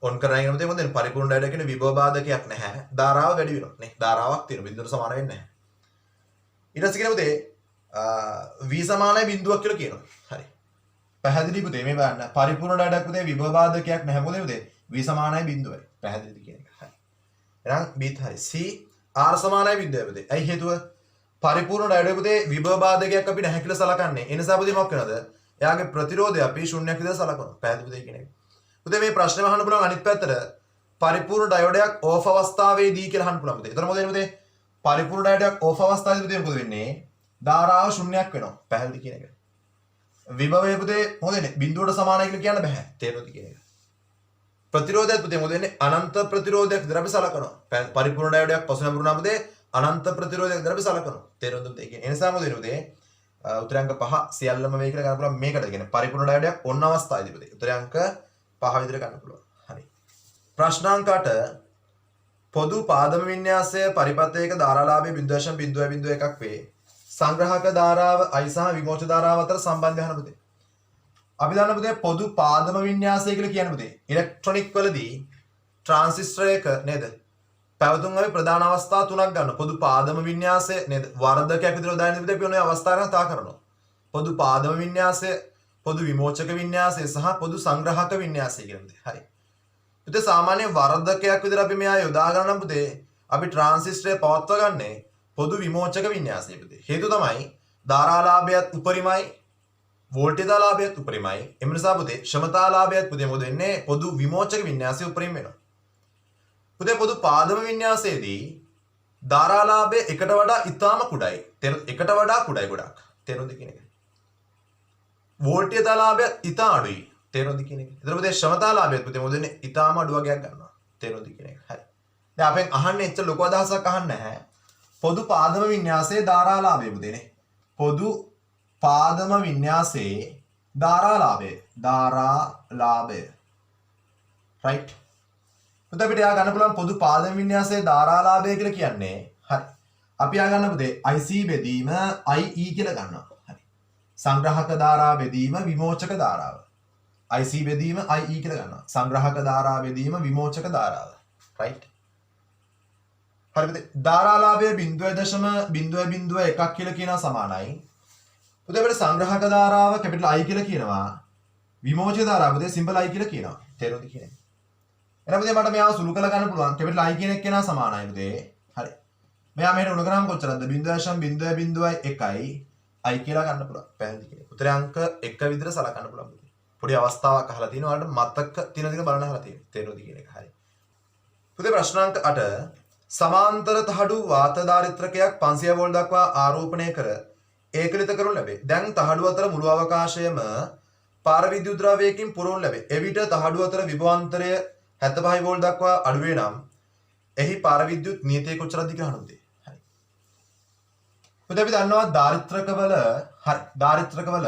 ඔන් කරගෙන පුතේ මොකද පරිපූර්ණ ඩයඩ් කියන විභව බාධකයක් නැහැ. ධාරාව වැඩි වෙනවා නේ. ධාරාවක් තියෙනවා. බිඳුවට සමාන වෙන්නේ නැහැ. ඊට පස්සේ කියන පුතේ v සමානයි බිඳුවක් කියලා කියනවා. හරි. පැහැදිලි පුතේ මේ බලන්න. පරිපූර්ණ ඩයඩ් පුතේ විභව බාධකයක් නැහැ. මොකද පුතේ v සමානයි බිඳුවයි. පැහැදිලිද කියන එක. හරි. එහෙනම් b හරි. c r සමානයි බිඳුවයි පුතේ. ඇයි හේතුව? පරිපූර්ණ ඩයඩ් පුතේ විභව බාධකයක් අපි නැහැ කියලා සලකන්නේ. ඒ නිසා පුතේ මොකක් වෙනවද? එයාගේ ප්‍රතිරෝධය අපි ශුන්‍යයක් විදිහට සලකනවා. පැහැදිලිද කියන එක. පුතේ මේ ප්‍රශ්නේ අහන්න පුළුවන් අනිත් පැත්තට පරිපූර්ණ ඩයෝඩයක් ඕෆ් අවස්ථාවේදී කියලා අහන්න පුළුවන් පුතේ. එතන මොකද වෙන්නේ පුතේ? පරිපූර්ණ ඩයෝඩයක් ඕෆ් අවස්ථාවේදී පුතේ මොකද වෙන්නේ? ධාරාව ශුන්‍යයක් වෙනවා. පැහැදිලි කියන එක. විභවය පුතේ මොකද වෙන්නේ? බිඳුවට සමානයි කියලා කියන්න බෑ. තේරුණාද කියන එක. ප්‍රතිරෝධයත් පුතේ මොකද වෙන්නේ? අනන්ත ප්‍රතිරෝධයක් විතර අපි සලකනවා. පරිපූර්ණ ඩයෝඩයක් පසු නැඹුරුනා පුතේ අනන්ත ප්‍රතිරෝධයක් විතර අපි සලකනවා. තේරුණාද පුතේ කියන්නේ? ඒ නිසා මොකද වෙන්නේ පුතේ? උත්තරාංක 5 සියල්ලම වේ කියලා ගන්න පුළුවන් මේකට. කියන්නේ පරිපූර්ණ ඩයෝඩයක් ඔන්න අවස්ථාවේදී පුතේ. උත්තරාංක 5 විතර ගන්න පුළුවන්. හරි. ප්‍රශ්නාංක 8 පොදු පාදම වින්‍යාසය පරිපථයක ධාරාලාභයේ 0.001ක් වේ. සංග්‍රහක ධාරාව I සහ විමෝචක ධාරාව අතර සම්බන්ධය අහන පුතේ. අපි දන්න පුතේ පොදු පාදම වින්‍යාසය කියලා කියන්නේ පුතේ. ඉලෙක්ට්‍රොනික වලදී ට්‍රාන්සිස්ටරයක නේද? පැවතුම් අපි ප්‍රධාන අවස්ථා තුනක් ගන්න. පොදු පාදම වින්‍යාසය නේද? වර්ධකයක් විතර දාන්නේ පුතේ අපි ඔය අවස්ථා ගැන කතා කරනවා. පොදු පාදම වින්‍යාසය, පොදු විමෝචක වින්‍යාසය සහ පොදු සංග්‍රහක වින්‍යාසය කියලා පුතේ. හරි. පුතේ සාමාන්‍ය වර්ධකයක් විතර අපි මෙයා යොදා ගන්න පුතේ අපි ට්‍රාන්සිස්ටරය පවත්වා ගන්නේ පොදු විමෝචක වින්‍යාසය පුතේ. හේතුව තමයි ධාරාලාභයත් උපරිමයි, වෝල්ටේජාලාභයත් උපරිමයි. එම නිසා පුතේ ක්ෂමතාලාභයත් පුතේ මොකද වෙන්නේ? පොදු විමෝචක වින්‍යාසය උපරිම වෙනවා. පුතේ පොදු පාදම වින්‍යාසයේදී ධාරාලාභය එකට වඩා ඉතාම කුඩායි. එකට වඩා කුඩායි ගොඩක්. තේරුණාද කියන එක? වෝල්ටේජාලාභය ඉතා අඩුයි. තේරුණාද කියන එක? ඒතර පුතේ ක්ෂමතාලාභයත් පුතේ මොකද වෙන්නේ? ඉතාම අඩු වගේක් ගන්නවා. තේරුණාද කියන එක? හරි. දැන් අපෙන් අහන්නේ එච්චර ලොකු අදහසක් අහන්නේ නැහැ. පොදු පාදම වින්‍යාසයේ ධාරාලාභය පුතේනේ. පොදු පාදම වින්‍යාසයේ ධාරාලාභය. right. පුතේ අපිට යා ගන්න පුළුවන් පොදු පාදම වින්‍යාසයේ ධාරාලාභය කියලා කියන්නේ හරි. අපි යා ගන්න පුතේ IC බෙදීම IE කියලා ගන්නවා. හරි. සංග්‍රහක ධාරා බෙදීම විමෝචක ධාරාව. IC බෙදීම IE කියලා ගන්නවා. සංග්‍රහක ධාරා බෙදීම විමෝචක ධාරාව. right. හරි පුතේ ධාරාලාභය 0.001ක් කියලා කියනවා සමානයි. පුතේ අපිට සංග්‍රහක ධාරාව කැපිටල් I කියලා කියනවා. විමෝචක ධාරාව පුතේ සිම්පල් I කියලා කියනවා. තේරුණාද කියන්නේ? එහෙනම් පුතේ මට මෙයාව සුළු කරලා ගන්න පුළුවන්. කැපිටල් I කියන එක කෙනා සමානයි පුතේ. හරි. මෙයා මෙහෙට උණු කරාම කොච්චරද? 0.001යි I කියලා ගන්න පුළුවන්. පැහැදිලි කියන්නේ. උත්තරේ අංක 1 විතර සලකන්න පුළුවන් පුතේ. පොඩි අවස්ථාවක් අහලා තිනවා. ඔයාලට මතක තියෙන දේ බලන්න අහලා තියෙනවා. තේරුණාද කියන එක. හරි. පුතේ ප්‍රශ්නාංක 8 සමාන්තර තහඩු වාත දාරිත්‍රකයක් 500 වෝල්ට් දක්වා ආරෝපණය කර ඒකලිත කරනු ලැබේ. දැන් තහඩු අතර මුළු අවකාශයම පාර විද්‍යුත් ද්‍රව්‍යයකින් පුරවනු ලැබේ. එවිට තහඩු අතර විභවාන්තරය 75 වෝල්ට් දක්වා අඩු වේ නම් එහි පාර විද්‍යුත් නියතය කොච්චරද කියලා අහනවා. හරි. පුතේ අපි දන්නවා දාරිත්‍රකවල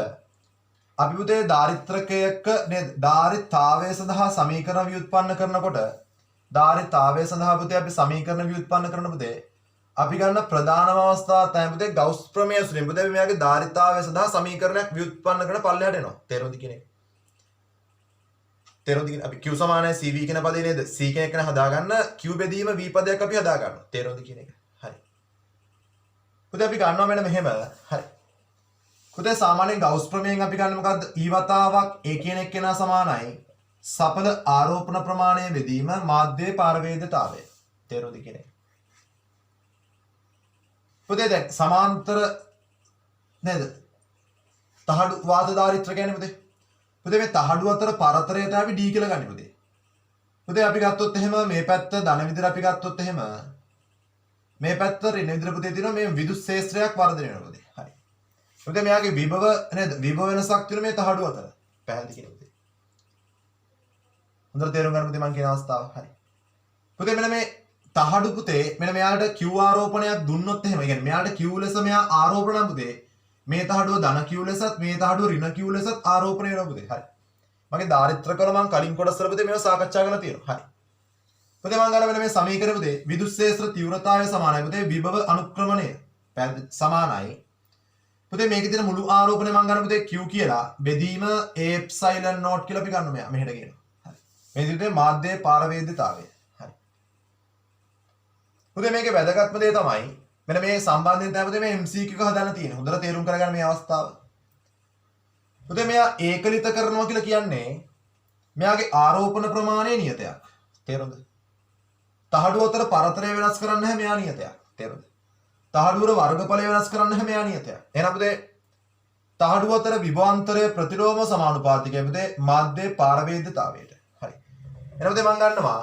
අපි පුතේ දාරිත්‍රකයක නේද? ධාරිතාවය සඳහා සමීකරණ ව්‍යුත්පන්න කරනකොට ධාරිතාවය සඳහා පුතේ අපි සමීකරණ ව්‍යුත්පන්න කරන පුතේ අපි ගන්න ප්‍රධානම අවස්ථාව තමයි පුතේ ගවුස් ප්‍රමේය සුලින් පුතේ මෙයාගේ ධාරිතාවය සඳහා සමීකරණයක් ව්‍යුත්පන්න කරන පල්ලෙහාට එනවා. තේරුණාද කියන එක? තේරුණාද කියන අපි q සමානයි cv කියන පදේ නේද? c කියන එක හදාගන්න q බෙදීම v පදයක් අපි හදා ගන්නවා. තේරුණාද කියන එක? හරි. පුතේ අපි ගන්නවා මෙන්න මෙහෙම. හරි. පුතේ සාමාන්‍යයෙන් ගවුස් ප්‍රමේයෙන් අපි ගන්න මොකද්ද? e වතාවක් a කියන එක කෙනා සමානයි සඵල ආරෝපණ ප්‍රමාණය බෙදීම මාධ්‍යයේ පාරවේදතාවය. තේරුණාද කියන එක? පුතේ දැන් සමාන්තර නේද? තහඩු වාත දාරිත්‍ර කියන්නේ පුතේ. පුතේ මේ තහඩු අතර පරතරයට අපි d කියලා ගන්න පුතේ. පුතේ අපි ගත්තොත් එහෙම මේ පැත්ත ධන විදිහට අපි ගත්තොත් එහෙම මේ පැත්ත ඍණ විදිහට පුතේ තියෙනවා මේ විදුලි ශේෂ්ත්‍රයක් වර්ධනය වෙනවා පුතේ. හරි. පුතේ මෙයාගේ විභව නේද? විභව වෙනසක් තියෙන මේ තහඩු අතර. පැහැදිලි කියලා පුතේ. හොඳට තේරුම් ගන්න පුතේ මම කියන අවස්ථාව. හරි. පුතේ මෙන්න මේ තහඩු පුතේ මෙන්න මෙයාට q ආරෝපණයක් දුන්නොත් එහෙම. ඒ කියන්නේ මෙයාට q ලෙස මෙයා ආරෝපණ පුතේ මේ තහඩුව ධන q ලෙසත් මේ තහඩුව ඍණ q ලෙසත් ආරෝපණය වෙනවා පුතේ. හරි. මගේ ධාරිත්‍රකවල මම කලින් කොටස් වල පුතේ මේව සාකච්ඡා කරලා තියෙනවා. හරි. පුතේ මම ගන්න මේ සමීකරණ පුතේ විදුලි ශේෂ්ත්‍ර තීව්‍රතාවය සමානයි පුතේ විභව අනුක්‍රමණය සමානයි. පුතේ මේකේ තියෙන මුළු ආරෝපණය මම ගන්න පුතේ Q කියලා බෙදීම epsilon naught කියලා අපි ගන්න මෙයා මෙහෙට කියනවා. හරි. මේ විදිහට මාධ්‍යයේ පාරවේද්‍යතාවය. හරි. පුතේ මේකේ වැදගත්ම දේ තමයි මෙන්න මේ සම්බන්ධයෙන් තමයි පුතේ මේ MCQ එක හදන්න තියෙන්නේ. හොඳට තේරුම් කරගන්න මේ අවස්ථාව. පුතේ මෙයා ඒකලිත කරනවා කියලා කියන්නේ මෙයාගේ ආරෝපණ ප්‍රමාණය නියතයක්. තේරුණාද? තහඩුව අතර පරතරය වෙනස් කරන්න නැහැ මෙයා නියතයක්. තේරුණාද? තහඩුවර වර්ගඵලය වෙනස් කරන්න නැහැ මෙයා නියතයක්. එහෙනම් පුතේ තහඩුව අතර විභවාන්තරය ප්‍රතිලෝම සමානුපාතිකයි පුතේ මාධ්‍යයේ පාරවේද්‍යතාවයට. හරි. එහෙනම් පුතේ මම ගන්නවා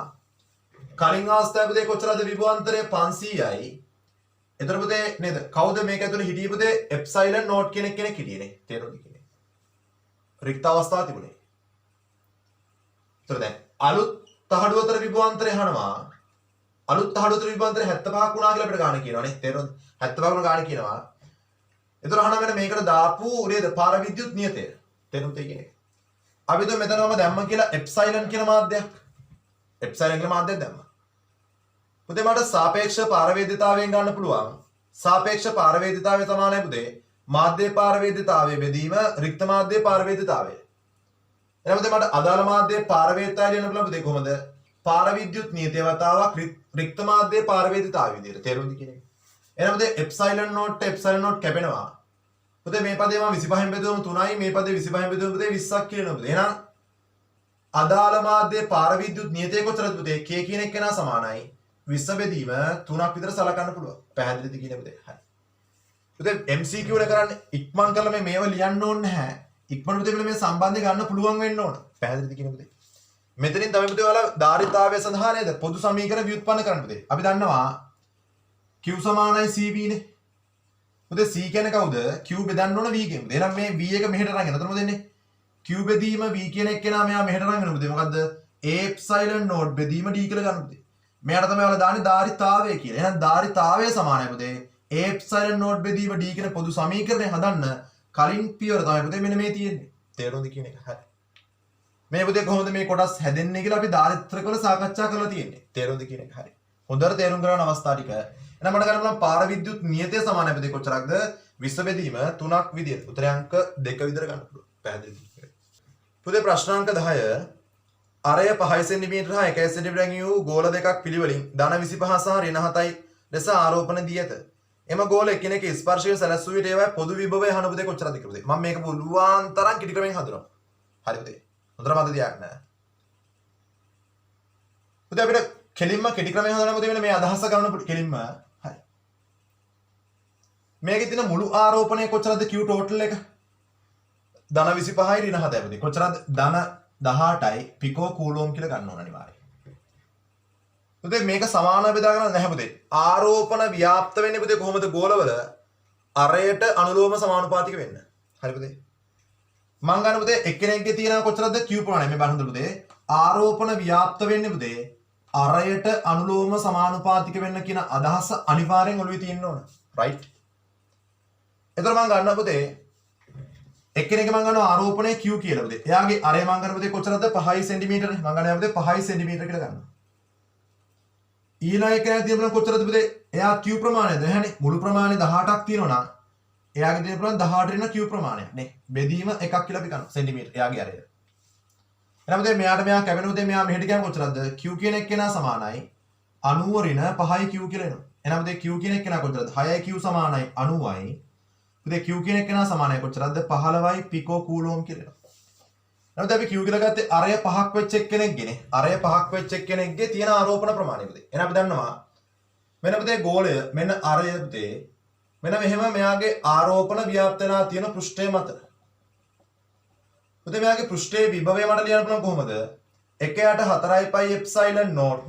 කලින් අවස්ථාවේ පුතේ කොච්චරද විභවාන්තරය 500යි. එතන පුතේ නේද? කවුද මේක ඇතුලේ හිටියේ පුතේ? එප්සයිලන් නෝට් කෙනෙක් හිටියේ නේ. තේරුණාද කියන්නේ? රික්ත අවස්ථාව තිබුණේ. දැන් අලුත් තහඩුව අතර විභවාන්තරය අහනවා. අලුත් තහඩුව අතර විභවාන්තරය 75ක් වුණා කියලා අපිට ගාණ කියනවානේ. තේරුණාද? 75 වුණ ගාණ කියනවා. ඒතර අහනවා මෙන්න මේකට දාපු නේද පාර විද්‍යුත් නියතය. තේරුණාද කියන්නේ? අපි તો මෙතනම දැම්ම කියලා එප්සයිලන් කියන මාධ්‍යයක්. එප්සයිලන් කියන මාධ්‍යයක් දැම්මා. පුතේ මට සාපේක්ෂ පාරවේද්‍යතාවයෙන් ගන්න පුළුවන්. සාපේක්ෂ පාරවේද්‍යතාවය සමානයි පුතේ මාධ්‍යයේ පාරවේද්‍යතාවය බෙදීම රික්ත මාධ්‍යයේ පාරවේද්‍යතාවය. එහෙනම් මට අදාළ මාධ්‍යයේ පාරවේද්‍යතාවය ලියන්න පුළුවන් පුතේ කොහොමද? පාරවිද්‍යුත් නියතය වතාවක් රික්ත මාධ්‍යයේ පාරවේද්‍යතාවය විදිහට. තේරුණාද කියන්නේ? එහෙනම් පුතේ එප්සයිලන් නෝට් කැපෙනවා. පුතේ මේ පදේ මම 25න් බෙදුවම 3යි මේ පදේ 25න් බෙදුවම පුතේ 20ක් කියනවා පුතේ. එහෙනම් අදාළ මාධ්‍යයේ පාරවිද්‍යුත් නියතය කොච්චරද පුතේ? K කියන එක නා සමානයි 20 බෙදීම 3ක් විතර සලකන්න පුළුවන්. පැහැදිලිද කියන්නේ පුතේ? හරි. පුතේ MCQ වල කරන්නේ ඉක්මන් කරලා මේව ලියන්න ඕනේ නැහැ. ඉක්මනට පුතේ මේ සම්බන්ධය ගන්න පුළුවන් වෙන්න ඕන. පැහැදිලිද කියන්නේ පුතේ? මෙතනින් තමයි පුතේ ඔයාලා ධාරිතාවය සඳහා නේද පොදු සමීකරණ ව්‍යුත්පන්න කරන්න පුතේ. අපි දන්නවා Q සමානයි CV නේ. පුතේ C කියන්නේ කවුද? Q බෙදන්න ඕන V කියන. එහෙනම් මේ V එක මෙහෙට අරගෙන එතනම දෙන්නේ. Q බෙදීම V කියන එක්කෙනා මෙයා මෙහෙට අරගෙන පුතේ. මොකද්ද? A epsilon naught බෙදීම D කියලා ගන්න පුතේ. මෙයාට තමයි ඔයාලා දාන්නේ ධාරිතාවය කියලා. එහෙනම් ධාරිතාවය සමානයි පුතේ A epsilon naught බෙදීම D කියන පොදු සමීකරණය හදන්න කලින් පියවර තමයි පුතේ මෙන්න මේ තියෙන්නේ. තේරුණාද කියන එක? හරි. මේ පුතේ කොහොමද මේ කොටස් හැදෙන්නේ කියලා අපි ධාරිත්‍රක වල සාකච්ඡා කරලා තියෙන්නේ. තේරුණාද කියන එක? හරි. හොඳට තේරුම් ගන්න අවස්ථා ටික. එහෙනම් මට ගන්න පුළුවන් පාර විද්‍යුත් නියතය සමානයි පුතේ කොච්චරක්ද? 20 බෙදීම 3ක් විදියට. උත්තරය අංක 2 විතර ගන්න පුළුවන්. පැහැදිලිද? පුතේ ප්‍රශ්න අංක 10 අරය 5 cm හා 1 cm වූ ගෝල දෙකක් පිළිවෙලින් ධන 25 සහ ඍණ 7යි ලෙස ආරෝපණ දී ඇත. එම ගෝල එකිනෙක ස්පර්ශයෙන් සැලැස්සූ විට ඒවායේ පොදු විභවය අහන පුතේ කොච්චරද කියලා පුතේ. මම මේක පුළුවන් තරම් කිටි ක්‍රමෙන් හදනවා. හරි පුතේ. හොඳට මතක තියාගන්න. පුතේ අපිට කෙලින්ම කිටි ක්‍රමෙන් හදන්න පුතේ මෙන්න මේ අදහස ගන්න කෙලින්ම. හරි. මේකේ තියෙන මුළු ආරෝපණය කොච්චරද Q total එක? ධන 25යි ඍණ 7යි පුතේ. කොච්චරද? ධන 18යි පිකෝ කූලෝම් කියලා ගන්න ඕන අනිවාර්යයෙන්. පුතේ මේක සමානව බෙදා ගන්න නැහැ පුතේ. ආරෝපණ ව්‍යාප්ත වෙන්නේ පුතේ කොහොමද ගෝලවල අරයට අනුලෝම සමානුපාතික වෙන්න. හරි පුතේ. මම ගන්න පුතේ එක්කෙනෙක්ගේ තියෙන කොච්චරද Q ප්‍රමාණය මේ බලන්න පුතේ. ආරෝපණ ව්‍යාප්ත වෙන්නේ පුතේ අරයට අනුලෝම සමානුපාතික වෙන්න කියන අදහස අනිවාර්යෙන් ඔළුවේ තියෙන්න ඕන. රයිට්. එතකොට මම ගන්නවා පුතේ එක්කෙනෙක් මම ගන්නවා ආරෝපණය Q කියලා පුතේ. එයාගේ අරය මම ගන්න පුතේ කොච්චරද? 5 cm නේ. මම ගන්නවා පුතේ 5 cm කියලා ගන්නවා. ඊළඟ එකේ තියෙන කොච්චරද පුතේ? එයා Q ප්‍රමාණයද නැහැනේ. මුළු ප්‍රමාණය 18ක් තියෙනවා නම් එයාගේ තියෙන ප්‍රමාණය 18 රින Q ප්‍රමාණයක් නේ. බෙදීම 1ක් කියලා අපි ගන්නවා සෙන්ටිමීටර එයාගේ අරය. එහෙනම් පුතේ මෙයාට මෙයා කැවෙන පුතේ මෙයා මෙහෙට ගියාම කොච්චරද? Q කියන එක්කෙනා සමානයි 90 රින 5යි Q කියලා එනවා. එහෙනම් පුතේ Q කියන එක්කෙනා කොච්චරද? 6යි Q සමානයි 90යි. පුතේ Q කියන එක්කෙනා සමානයි කොච්චරද? 15යි පිකෝ කූලෝම් කියලා එනවා. එහෙනම් අපි Q කියලා ගත්තේ අරය 5ක් වෙච්ච එක්කෙනෙක්ගේනේ. අරය 5ක් වෙච්ච එක්කෙනෙක්ගේ තියෙන ආරෝපණ ප්‍රමාණය පුතේ. එහෙනම් අපි දන්නවා මෙන්න පුතේ ගෝලය මෙන්න අරය පුතේ මෙන්න මෙහෙම මෙයාගේ ආරෝපණ ව්‍යාප්තනා තියෙන පෘෂ්ඨය මත. පුතේ මෙයාගේ පෘෂ්ඨයේ විභවය මට ලියන්න පුළුවන් කොහොමද? 1/4 π එප්සයිලන් නෝට්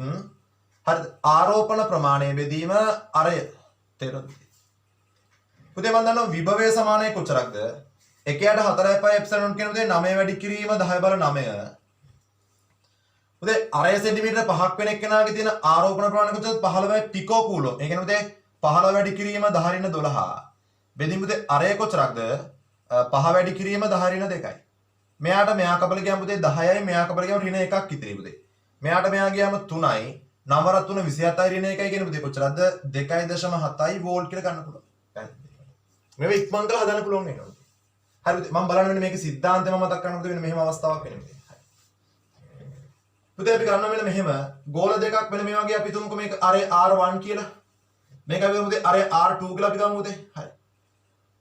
හරිද? ආරෝපණ ප්‍රමාණය බෙදීම අරය. තේරුණාද? පුතේ මම දන්නවා විභවය සමානයි කොච්චරක්ද? 1/4 π එප්සයිලන් නෝට් කියන පුතේ 9 වැඩි කිරීම 10/9. පුතේ අරය සෙන්ටිමීටර 5ක් වෙන එක්කෙනාගේ තියෙන ආරෝපණ ප්‍රමාණය කොච්චරද? 15 පිකෝ කූලෝම්. ඒ කියන්නේ පුතේ 15 වැඩි කිරීම 10 රින 12. බෙදීම පුතේ අරය කොච්චරක්ද? 5 වැඩි කිරීම 10 රින 2යි. මෙයාට මෙයා කපල ගියාම පුතේ 10යි මෙයා කපල ගියාම රින 1ක් ඉතිරි පුතේ. මෙයාට මෙයා ගියාම 3යි 9 3 27යි රින 1යි කියන පුතේ කොච්චරද? 2.7යි වෝල්ට් කියලා ගන්න පුළුවන්. මේවා ඉක්මන් කරලා හදන්න පුළුවන් වෙනවා. හරිද? මම බලන්න මෙන්න මේකේ සිද්ධාන්තය මම මතක් කරනකොට මෙන්න මෙහෙම අවස්ථාවක් වෙනවා. පුතේ අපි ගන්නවා මෙන්න මෙහෙම ගෝල දෙකක් මෙන්න මේ වගේ අපි තුමුකෝ මේක අරේ R1 කියලා. මේක අපි පුතේ අරේ R2 කියලා අපි ගමු පුතේ. හරි.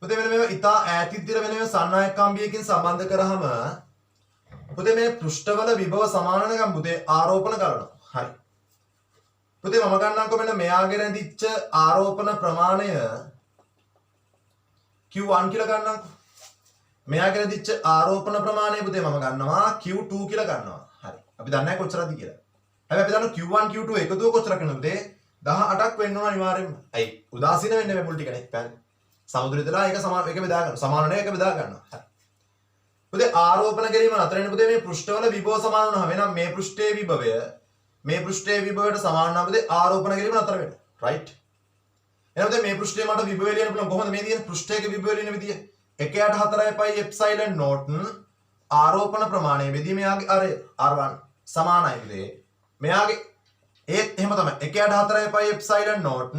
පුතේ මෙන්න මේව ඉතා ඈතින් තියලා මෙන්න මේ සන්නායක කම්බියකින් සම්බන්ධ කරාම පුතේ මේ පෘෂ්ඨවල විභව සමාන නැගම් පුතේ ආරෝපණ කරනවා. හරි. පුතේ මම ගන්නම්කෝ මෙන්න මෙයාගේ රැඳිච්ච ආරෝපණ ප්‍රමාණය Q1 කියලා ගන්නම්කෝ. මෙයාගේ රැඳිච්ච ආරෝපණ ප්‍රමාණය පුතේ මම ගන්නවා Q2 කියලා ගන්නවා. හරි. අපි දන්නේ නැහැ කොච්චරද කියලා. හැබැයි අපි දන්නවා Q1 Q2 එකතුව කොච්චර කරනවද? 18ක් වෙන්න ඕන අනිවාර්යෙන්ම. ඇයි? උදාසීන වෙන්නේ මේ මුල් ටිකනේ. පැහැදිලි. සමුද්‍රය දාලා ඒක එක බෙදා ගන්නවා. සමාන නැහැ එක බෙදා ගන්නවා. හරි. පුතේ ආරෝපණ කිරීම අතර වෙන පුතේ මේ පෘෂ්ඨවල විභව සමාන වුණාම එනම් මේ පෘෂ්ඨයේ විභවය මේ පෘෂ්ඨයේ විභවයට සමාන නම් පුතේ ආරෝපණ කිරීම අතර වෙනවා. රයිට්. එහෙනම් පුතේ මේ පෘෂ්ඨයේ මට විභවය ලියන්න පුළුවන් කොහොමද මේ තියෙන පෘෂ්ඨයක විභවය ලියන විදිය? 1/4 π එප්සයිලන් නෝට් ආරෝපණ ප්‍රමාණය බෙදීම යාගේ අරය R1 සමානයි පුතේ. මෙයාගේ ඒත් එහෙම තමයි 1/4 π එප්සයිලන් නෝට්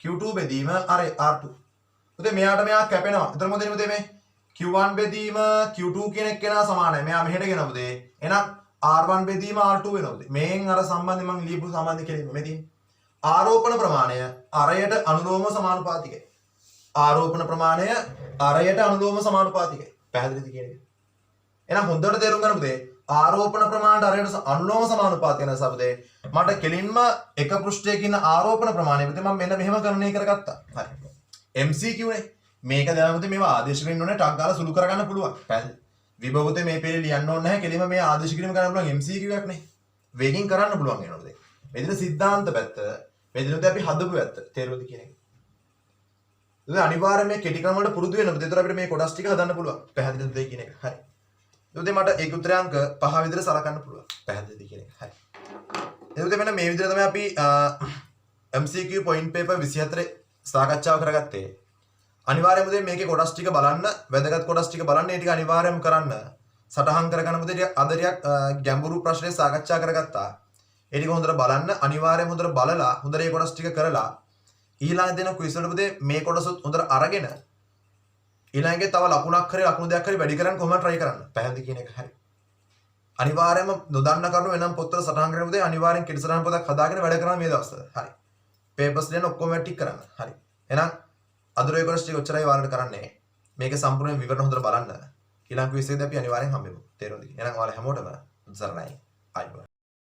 Q2 බෙදීම අරය R2. පුතේ මෙයාට මෙයා කැපෙනවා. එතන මොකද පුතේ මේ Q1 බෙදීම Q2 කියන එක්කෙනා සමානයි. මෙයා මෙහෙට ගෙනව පුතේ. එහෙනම් R1 බෙදීම R2 වෙනවා පුතේ. මේෙන් අර සම්බන්ධය මම ලියපු සම්බන්ධය කෙලින්ම මේ තියෙන්නේ. ආරෝපණ ප්‍රමාණය අරයට අනුලෝම සමානුපාතිකයි. ආරෝපණ ප්‍රමාණය අරයට අනුලෝම සමානුපාතිකයි. පැහැදිලිද කියන එක? එහෙනම් හොඳට තේරුම් ගන්න පුතේ. ආරෝපණ ප්‍රමාණයට අරයට අනුලෝම සමානුපාතික වෙන නිසා පුතේ මට කෙලින්ම එක පෘෂ්ඨයක ඉන්න ආරෝපණ ප්‍රමාණය පුතේ මම මෙන්න මෙහෙම ගණනය කරගත්තා. හරි. MCQ නේ. මේක දැනගත්තොත් මේවා ආදේශ වෙන්න ඕනේ ටක් ගාලා සුළු කරගන්න පුළුවන්. පැහැදිලි. විභවතේ මේ පෙළේ ලියන්න ඕනේ නැහැ. කෙලින්ම මේ ආදේශ කිරීම කරන්න පුළුවන් MCQ එකක් නේ. වේගින් කරන්න පුළුවන් වෙනවා පුතේ. මේ දින සිද්ධාන්ත පැත්ත, මේ දිනදී අපි හදපු පැත්ත තේරුවද කියන එක. ඒක අනිවාර්යයෙන් මේ කෙටි ක්‍රම වලට පුරුදු වෙන්න පුතේ. ඒතර අපිට මේ කොටස් ටික හදන්න පුළුවන්. පැහැදිලිද කියන එක. හරි. ඒකත් මට ඒක උත්තරාංක 5 විදිහට සලකන්න පුළුවන්. පැහැදිලිද කියන එක. හරි. ඒකත් මෙන්න මේ විදිහට තමයි අපි MCQ point paper 24 සාකච්ඡාව කරගත්තේ. අනිවාර්යයෙන්ම දැන් මේකේ කොටස් ටික බලන්න, වැදගත් කොටස් ටික බලන්න, ඒ ටික අනිවාර්යයෙන්ම කරන්න. සටහන් කරගන්න පුතේ අද ටිකක් ගැඹුරු ප්‍රශ්නේ සාකච්ඡා කරගත්තා. ඒ ටික හොඳට බලන්න, අනිවාර්යයෙන්ම හොඳට බලලා, හොඳට මේ කොටස් ටික කරලා ඊළඟ දින ක්විස් වලට පුතේ මේ කොටසත් හොඳට අරගෙන ඊළඟේ තව ලකුණක් හරි ලකුණු දෙකක් හරි වැඩි කරන්න කොහොමද try කරන්න. පැහැදිලි කියන එක හරි. අනිවාර්යයෙන්ම නොදන්න කරුණු වෙනම් පොත්වල සටහන් කරගෙන පුතේ අනිවාර්යෙන් කෙටි සටහන් පොතක් හදාගෙන වැඩ කරන්න මේ දවස්වල. හරි. papers ලියන ඔක්කොම ටික කරන්න. හරි. එහෙනම් අදරේ කොටස් ටික ඔච්චරයි වාරණය කරන්නේ. මේක සම්පූර්ණ විවරණ හොඳට බලන්න. ඊළඟ ක්විස් එකේදී අපි අනිවාර්යෙන් හම්බෙමු. තේරුණාද? එහෙනම් ඔයාලා හැමෝටම සරණයි. ආයිබෝන්.